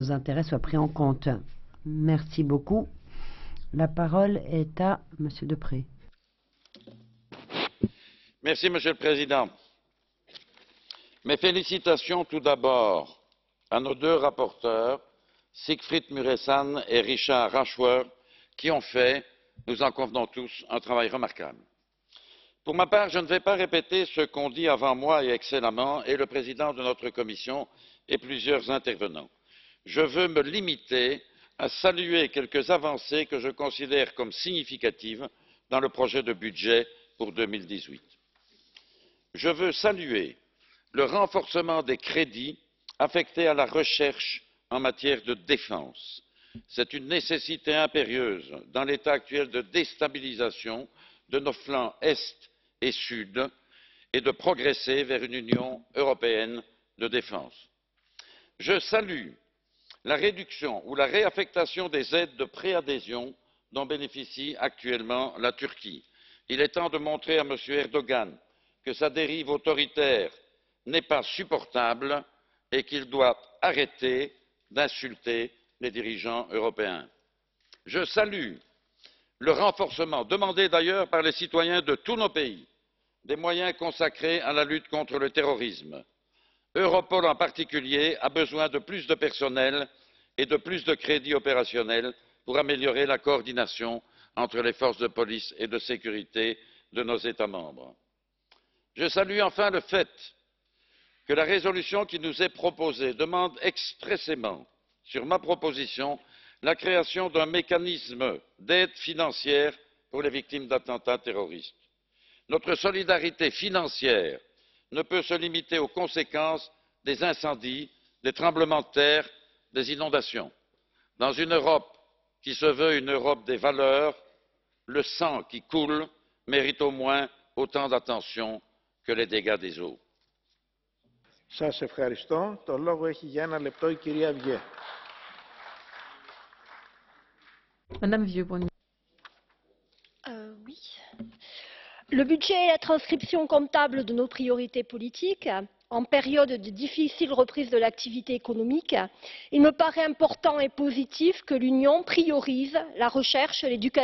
nos intérêts soient pris en compte. Merci beaucoup. La parole est à Monsieur Deprez. Merci, Monsieur le Président. Mes félicitations tout d'abord à nos deux rapporteurs, Siegfried Mureşan et Richard Ashworth, qui ont fait, nous en convenons tous, un travail remarquable. Pour ma part, je ne vais pas répéter ce qu'ont dit avant moi et excellemment et le président de notre commission et plusieurs intervenants. Je veux me limiter à saluer quelques avancées que je considère comme significatives dans le projet de budget pour 2018. Je veux saluer le renforcement des crédits affectés à la recherche en matière de défense. C'est une nécessité impérieuse dans l'état actuel de déstabilisation de nos flancs Est et Sud et de progresser vers une Union européenne de défense. Je salue la réduction ou la réaffectation des aides de préadhésion dont bénéficie actuellement la Turquie. Il est temps de montrer à M. Erdogan que sa dérive autoritaire n'est pas supportable et qu'il doit arrêter d'insulter les dirigeants européens. Je salue le renforcement, demandé d'ailleurs par les citoyens de tous nos pays, des moyens consacrés à la lutte contre le terrorisme. Europol en particulier a besoin de plus de personnel et de plus de crédits opérationnels pour améliorer la coordination entre les forces de police et de sécurité de nos États membres. Je salue enfin le fait que la résolution qui nous est proposée demande expressément, sur ma proposition, la création d'un mécanisme d'aide financière pour les victimes d'attentats terroristes. Notre solidarité financière ne peut se limiter aux conséquences des incendies, des tremblements de terre, des inondations. Dans une Europe qui se veut une Europe des valeurs, le sang qui coule mérite au moins autant d'attention que les dégâts des eaux. Σας ευχαριστώ. Το λόγο έχει για 1 λεπτό η κυρία Βιέ. Madame Vieux, pour une... Oui. Le budget est la transcription comptable de nos priorités politiques. En période de difficile reprise de l'activité économique, il me paraît important et positif que l'Union priorise la recherche, l'éducation